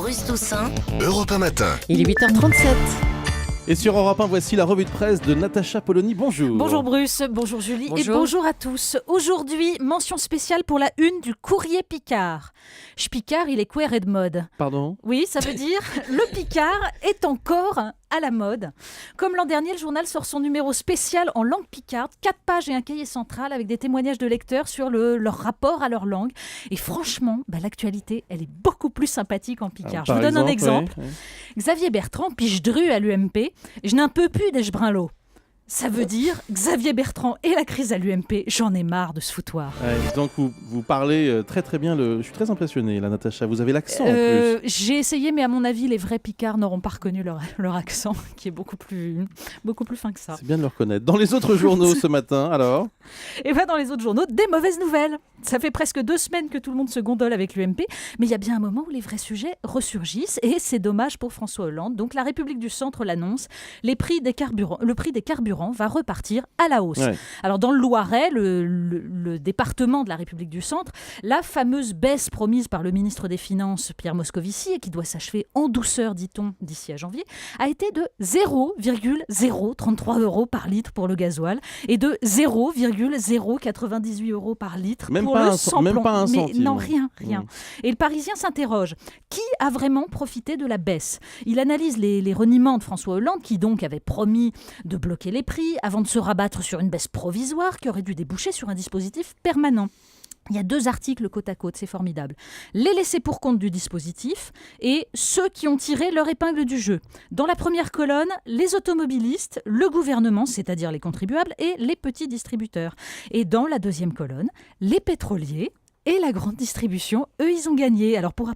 Bruce Toussaint. Europe 1 matin. Il est 8h37. Et sur Europe 1, voici la revue de presse de Natacha Polony. Bonjour. Bonjour Bruce, bonjour Julie et bonjour à tous. Aujourd'hui, mention spéciale pour la une du Courrier Picard. Picard, il est queer et de mode. Pardon ? Oui, ça veut dire le Picard est encore à la mode. Comme l'an dernier, le journal sort son numéro spécial en langue picarde, 4 pages et un cahier central avec des témoignages de lecteurs sur leur rapport à leur langue. Et franchement, l'actualité, elle est beaucoup plus sympathique en picard. Je vous donne un exemple. Oui. Xavier Bertrand, piche-dru à l'UMP. Je n'en peux plus des Brinlot. Ça veut dire Xavier Bertrand et la crise à l'UMP, j'en ai marre de ce foutoir. Donc vous parlez très très bien, je suis très impressionné là Natacha, vous avez l'accent en plus. J'ai essayé mais à mon avis les vrais Picards n'auront pas reconnu leur accent qui est beaucoup plus fin que ça. C'est bien de le reconnaître. Dans les autres journaux ce matin alors ? Et dans les autres journaux, des mauvaises nouvelles. Ça fait presque 2 semaines que tout le monde se gondole avec l'UMP, mais il y a bien un moment où les vrais sujets ressurgissent et c'est dommage pour François Hollande. Donc la République du Centre l'annonce, le prix des carburants va repartir à la hausse. Ouais. Alors dans le Loiret, le département de la République du Centre, la fameuse baisse promise par le ministre des Finances Pierre Moscovici et qui doit s'achever en douceur, dit-on, d'ici à janvier, a été de 0,033 € par litre pour le gasoil et de 0,098 € par litre pour le samplon. Même pas un centime. Non, rien. Et le Parisien s'interroge. Qui a vraiment profité de la baisse ? Il analyse les reniements de François Hollande qui donc avait promis de bloquer les prix avant de se rabattre sur une baisse provisoire qui aurait dû déboucher sur un dispositif permanent. Il y a 2 articles côte à côte, c'est formidable. Les laissés pour compte du dispositif et ceux qui ont tiré leur épingle du jeu. Dans la première colonne, les automobilistes, le gouvernement, c'est-à-dire les contribuables, et les petits distributeurs. Et dans la deuxième colonne, les pétroliers et la grande distribution, eux, ils ont gagné. Alors, pour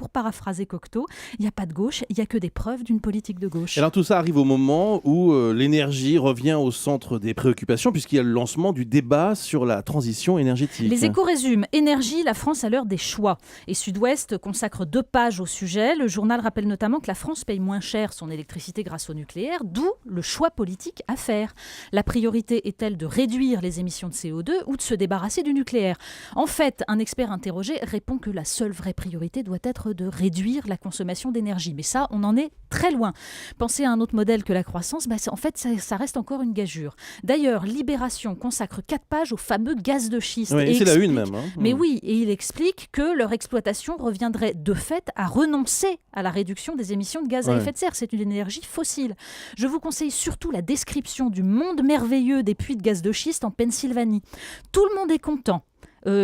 paraphraser Cocteau, il n'y a pas de gauche, il n'y a que des preuves d'une politique de gauche. Alors, tout ça arrive au moment où l'énergie revient au centre des préoccupations, puisqu'il y a le lancement du débat sur la transition énergétique. Les Échos résument. Énergie, la France à l'heure des choix. Et Sud-Ouest consacre 2 pages au sujet. Le journal rappelle notamment que la France paye moins cher son électricité grâce au nucléaire, d'où le choix politique à faire. La priorité est-elle de réduire les émissions de CO2 ou de se débarrasser du nucléaire ? En fait, un expert interrogé répond que la seule vraie priorité doit être de réduire la consommation d'énergie. Mais ça, on en est très loin. Penser à un autre modèle que la croissance, en fait, ça reste encore une gageure. D'ailleurs, Libération consacre 4 pages au fameux gaz de schiste. Oui, c'est la une même. Mais oui, et il explique que leur exploitation reviendrait de fait à renoncer à la réduction des émissions de gaz à effet de serre. C'est une énergie fossile. Je vous conseille surtout la description du monde merveilleux des puits de gaz de schiste en Pennsylvanie. Tout le monde est content.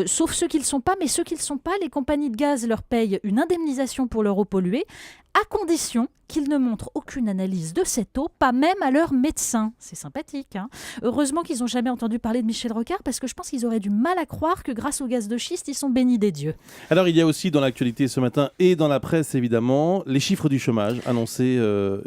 Sauf ceux qui ne le sont pas, mais ceux qui ne le sont pas, les compagnies de gaz leur payent une indemnisation pour leur eau polluée, à condition qu'ils ne montrent aucune analyse de cette eau, pas même à leur médecin. C'est sympathique, hein ? Heureusement qu'ils n'ont jamais entendu parler de Michel Rocard, parce que je pense qu'ils auraient du mal à croire que grâce au gaz de schiste, ils sont bénis des dieux. Alors il y a aussi dans l'actualité ce matin, et dans la presse évidemment, les chiffres du chômage annoncés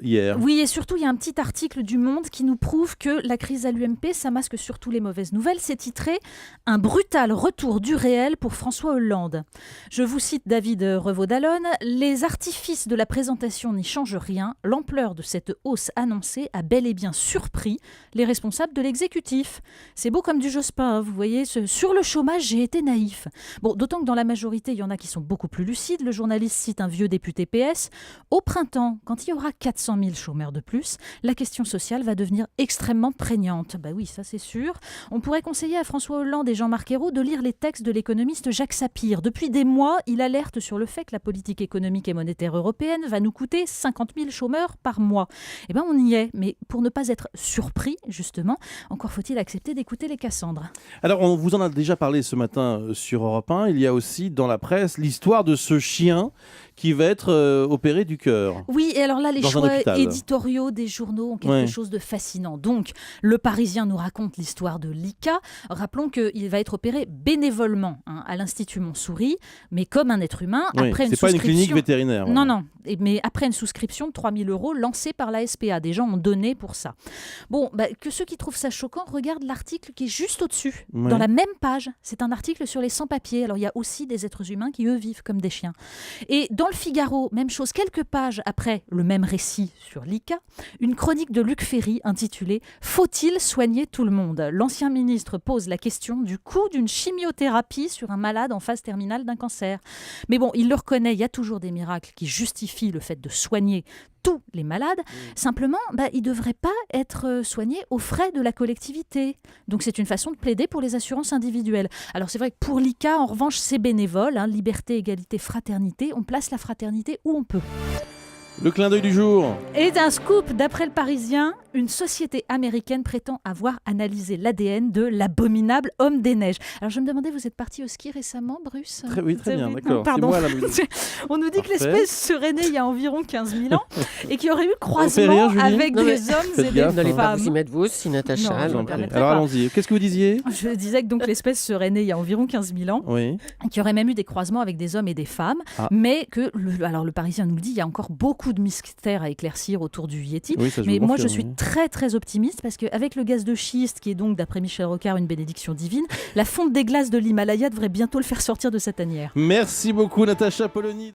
hier. Oui, et surtout il y a un petit article du Monde qui nous prouve que la crise à l'UMP, ça masque surtout les mauvaises nouvelles. C'est titré « Un brutal retour du réel pour François Hollande ». Je vous cite David Revaud-Dallon, « Les artifices de la présentation n'y changent rien. L'ampleur de cette hausse annoncée a bel et bien surpris les responsables de l'exécutif. » C'est beau comme du Jospin, hein, vous voyez. Sur le chômage, j'ai été naïf. Bon, d'autant que dans la majorité, il y en a qui sont beaucoup plus lucides. Le journaliste cite un vieux député PS. Au printemps, quand il y aura 400 000 chômeurs de plus, la question sociale va devenir extrêmement prégnante. Oui, ça c'est sûr. On pourrait conseiller à François Hollande et Jean-Marc Ayrault de lire les textes de l'économiste Jacques Sapir. Depuis des mois, il alerte sur le fait que la politique économique et monétaire européenne va nous coûter 50 000 chômeurs par mois. On y est, mais pour ne pas être surpris, justement, encore faut-il accepter d'écouter les Cassandres. Alors, on vous en a déjà parlé ce matin sur Europe 1. Il y a aussi dans la presse l'histoire de ce chien qui va être opéré du cœur. Oui, et alors là, les choix éditoriaux des journaux ont quelque chose de fascinant. Donc, Le Parisien nous raconte l'histoire de Lika. Rappelons qu'il va être opéré bénévolement à l'Institut Montsouris, mais comme un être humain, après une souscription... C'est pas une clinique vétérinaire. Non, mais après une souscription de 3 000 € lancée par la SPA. Des gens ont donné pour ça. Bon, que ceux qui trouvent ça choquant regardent l'article qui est juste au-dessus, dans la même page. C'est un article sur les sans-papiers. Alors, il y a aussi des êtres humains qui, eux, vivent comme des chiens. Et dans Dans le Figaro, même chose, quelques pages après le même récit sur l'ICA, une chronique de Luc Ferry intitulée « Faut-il soigner tout le monde ?» L'ancien ministre pose la question du coût d'une chimiothérapie sur un malade en phase terminale d'un cancer. Mais bon, il le reconnaît, il y a toujours des miracles qui justifient le fait de soigner tous les malades. Simplement, ils ne devraient pas être soignés aux frais de la collectivité. Donc c'est une façon de plaider pour les assurances individuelles. Alors c'est vrai que pour l'ICA, en revanche, c'est bénévole, liberté, égalité, fraternité. On place la fraternité où on peut. Le clin d'œil du jour. Et d'un scoop, d'après le Parisien, une société américaine prétend avoir analysé l'ADN de l'abominable homme des neiges. Alors je me demandais, vous êtes parti au ski récemment, Bruce ? Très bien, d'accord. Pardon. C'est moi, la On nous dit que Parfait. l'espèce serait née il y a environ 15 000 ans et qu'il y aurait eu croisement avec des hommes et des N'allez pas femmes. vous y mettre vous aussi, Natacha. Non, je J'en me prie. permettrai Alors pas. allons-y. Qu'est-ce que vous disiez ? Je disais que donc l'espèce serait née il y a environ 15 000 ans. Oui. Qu'il y aurait même eu des croisements avec des hommes et des femmes, Ah. mais que, alors le Parisien nous le dit, il y a encore beaucoup de mystères à éclaircir autour du Yéti. Oui, ça, je Mais vous moi, je confirme, suis oui. très, très optimiste parce qu'avec le gaz de schiste, qui est donc, d'après Michel Rocard, une bénédiction divine, la fonte des glaces de l'Himalaya devrait bientôt le faire sortir de sa tanière. Merci beaucoup, Natacha Polony.